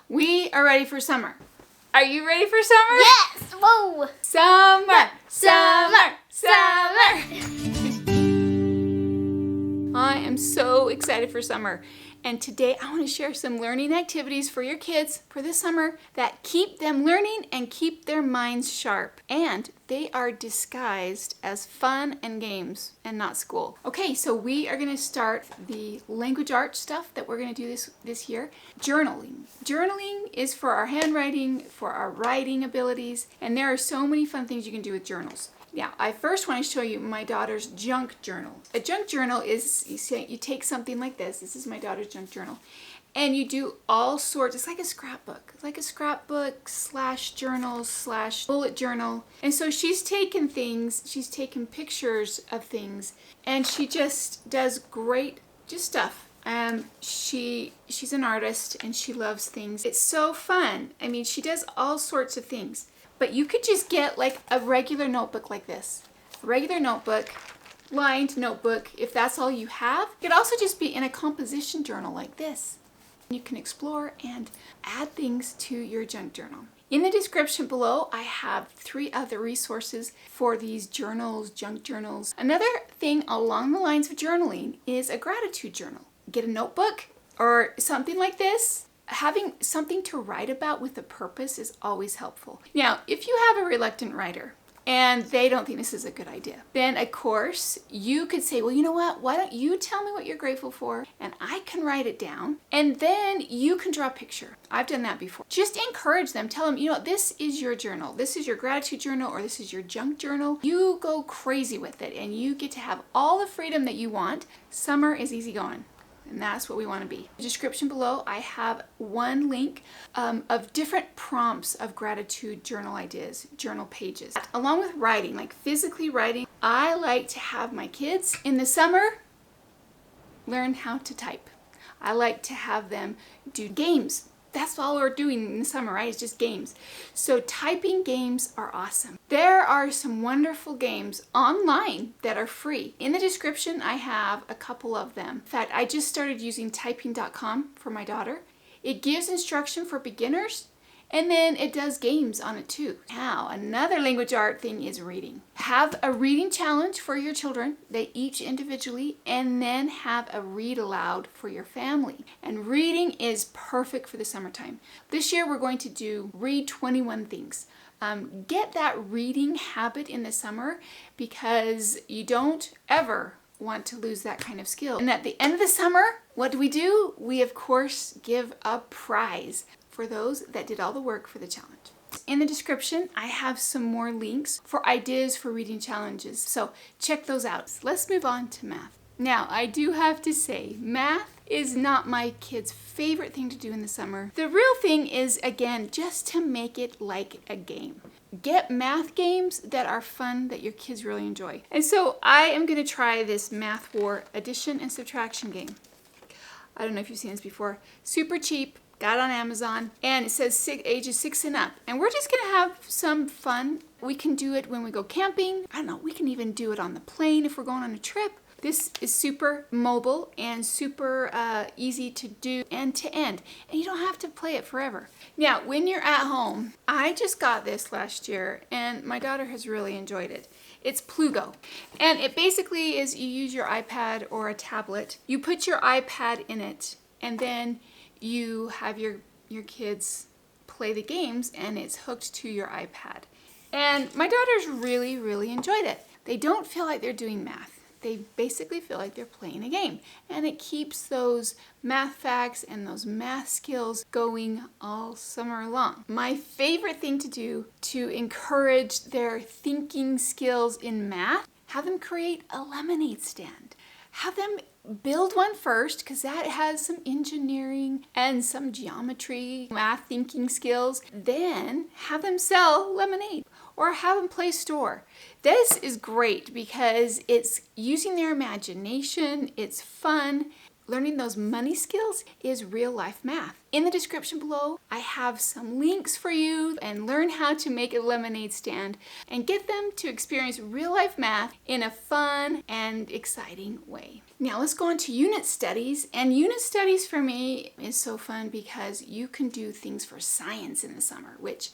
We are ready for summer. Are you ready for summer? Yes! Whoa! Summer! Summer! Summer! I am so excited for summer. And today I want to share some learning activities for your kids for this summer that keep them learning and keep their minds sharp. And they are disguised as fun and games and not school. Okay, so we are going to start the language arts stuff that we're going to do this year. Journaling. Journaling is for our handwriting, for our writing abilities, and there are so many fun things you can do with journals. Now, I first want to show you my daughter's junk journal. A junk journal is, you take something like this. This is my daughter's junk journal. And you do all sorts, it's like a scrapbook. It's like a scrapbook / journal / bullet journal. And so she's taken things, she's taken pictures of things, and she just does great stuff. She's an artist and she loves things. It's so fun. I mean, she does all sorts of things. But you could just get like a regular notebook like this. A regular notebook, lined notebook, if that's all you have. It could also just be in a composition journal like this. You can explore and add things to your junk journal. In the description below, I have 3 other resources for these journals, junk journals. Another thing along the lines of journaling is a gratitude journal. Get a notebook or something like this. Having something to write about with a purpose is always helpful. Now, if you have a reluctant writer and they don't think this is a good idea, then of course you could say, well, you know what? Why don't you tell me what you're grateful for and I can write it down and then you can draw a picture. I've done that before. Just encourage them. Tell them, you know, this is your journal. This is your gratitude journal or this is your junk journal. You go crazy with it and you get to have all the freedom that you want. Summer is easy going. And that's what we want to be. In the description below, I have one link of different prompts of gratitude journal ideas, journal pages. Along with writing, like physically writing, I like to have my kids in the summer learn how to type. I like to have them do games. That's all we're doing in the summer, right? It's just games. So typing games are awesome. There are some wonderful games online that are free. In the description, I have a couple of them. In fact, I just started using typing.com for my daughter. It gives instruction for beginners, and then it does games on it too. Now, another language art thing is reading. Have a reading challenge for your children, they each individually, and then have a read aloud for your family. And reading is perfect for the summertime. This year we're going to do read 21 things. Get that reading habit in the summer because you don't ever want to lose that kind of skill. And at the end of the summer, what do? We of course give a prize for those that did all the work for the challenge. In the description, I have some more links for ideas for reading challenges, so check those out. Let's move on to math. Now, I do have to say, math is not my kids' favorite thing to do in the summer. The real thing is, again, just to make it like a game. Get math games that are fun, that your kids really enjoy. And so I am going to try this Math War addition and subtraction game. I don't know if you've seen this before. Super cheap. Got it on Amazon, and it says ages 6 and up. And we're just gonna have some fun. We can do it when we go camping. I don't know, we can even do it on the plane if we're going on a trip. This is super mobile and super easy to do end to end. And you don't have to play it forever. Now, when you're at home, I just got this last year and my daughter has really enjoyed it. It's Plugo. And it basically is you use your iPad or a tablet. You put your iPad in it and then you have your kids play the games and it's hooked to your iPad. And my daughters really enjoyed it. They don't feel like they're doing math. They basically feel like they're playing a game. And it keeps those math facts and those math skills going all summer long. My favorite thing to do to encourage their thinking skills in math, have them create a lemonade stand. Have them build one first because that has some engineering and some geometry, math thinking skills. Then have them sell lemonade or have them play store. This is great because it's using their imagination, it's fun, learning those money skills is real life math. In the description below, I have some links for you and learn how to make a lemonade stand and get them to experience real life math in a fun and exciting way. Now let's go on to unit studies. And unit studies for me is so fun because you can do things for science in the summer, which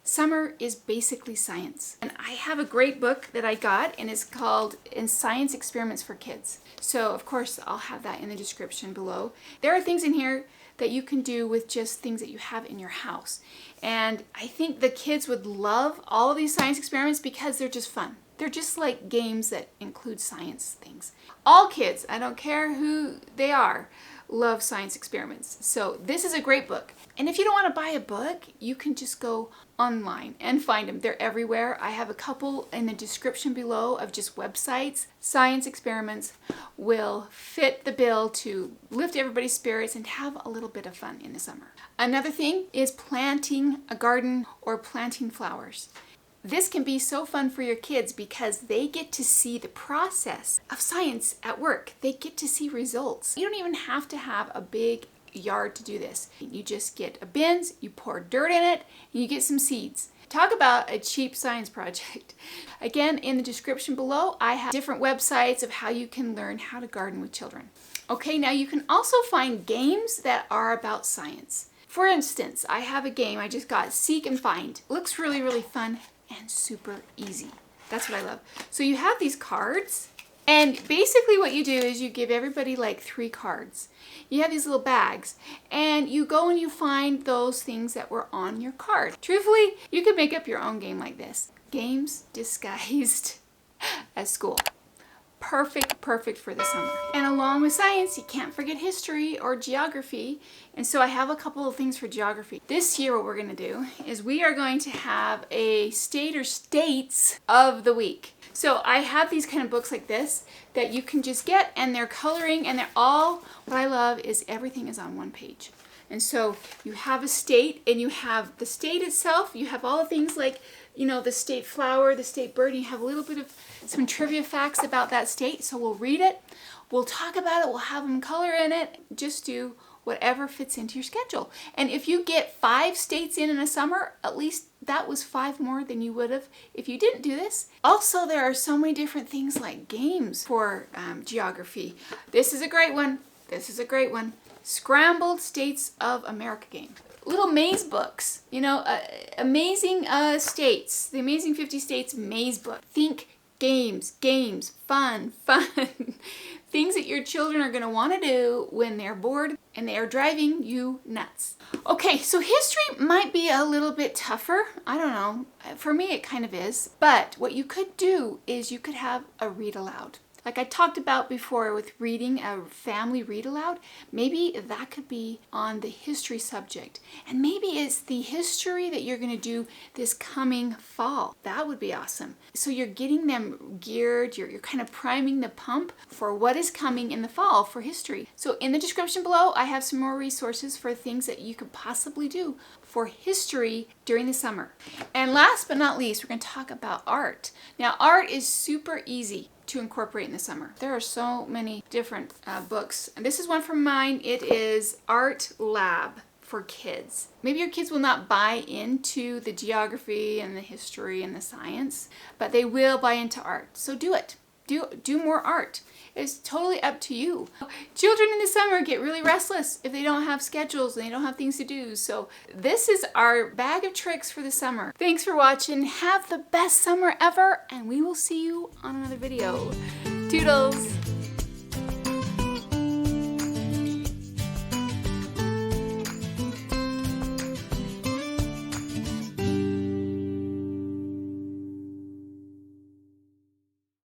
summer is basically science. And I have a great book that I got, and it's called Science Experiments for Kids. So of course I'll have that in the description below. There are things in here that you can do with just things that you have in your house. And I think the kids would love all of these science experiments because they're just fun. They're just like games that include science things. All kids, I don't care who they are, love science experiments. So this is a great book. And if you don't want to buy a book, you can just go online and find them. They're everywhere. I have a couple in the description below of just websites. Science experiments will fit the bill to lift everybody's spirits and have a little bit of fun in the summer. Another thing is planting a garden or planting flowers. This can be so fun for your kids because they get to see the process of science at work. They get to see results. You don't even have to have a big yard to do this. You just get a bins, you pour dirt in it, and you get some seeds. Talk about a cheap science project. Again, in the description below, I have different websites of how you can learn how to garden with children. Okay, now you can also find games that are about science. For instance, I have a game I just got, Seek and Find. It looks really, really fun and super easy. That's what I love. So you have these cards, and basically what you do is you give everybody like 3 cards. You have these little bags, and you go and you find those things that were on your card. Truthfully, you could make up your own game like this. Games disguised as school. Perfect for the summer. And along with science, you can't forget history or geography. And so I have a couple of things for geography. This year what we're going to do is we are going to have a state or states of the week. So I have these kind of books like this that you can just get, and they're coloring, and they're all, what I love is everything is on one page. And so you have a state, and you have the state itself, you have all the things like, you know, the state flower, the state bird, and you have a little bit of some trivia facts about that state. So we'll read it, we'll talk about it, we'll have them color in it, just do whatever fits into your schedule. And if you get 5 states in a summer, at least that was 5 more than you would have if you didn't do this. Also, there are so many different things like games for geography. This is a great one. This is a great one. Scrambled States of America game. Little maze books, you know, amazing states, the Amazing 50 States maze book. Think games, fun. Things that your children are going to want to do when they're bored and they are driving you nuts. Okay, so history might be a little bit tougher. I don't know. For me, it kind of is. But what you could do is you could have a read aloud. Like I talked about before with reading, a family read aloud, maybe that could be on the history subject. And maybe it's the history that you're going to do this coming fall. That would be awesome. So you're getting them geared, you're kind of priming the pump for what is coming in the fall for history. So in the description below, I have some more resources for things that you could possibly do for history during the summer. And last but not least, we're going to talk about art. Now, art is super easy to incorporate in the summer. There are so many different books. And this is one from mine. It is Art Lab for kids. Maybe your kids will not buy into the geography and the history and the science, but they will buy into art. So do it. Do more art. It's totally up to you. Children in the summer get really restless if they don't have schedules and they don't have things to do. So this is our bag of tricks for the summer. Thanks for watching. Have the best summer ever, and we will see you on another video. Toodles!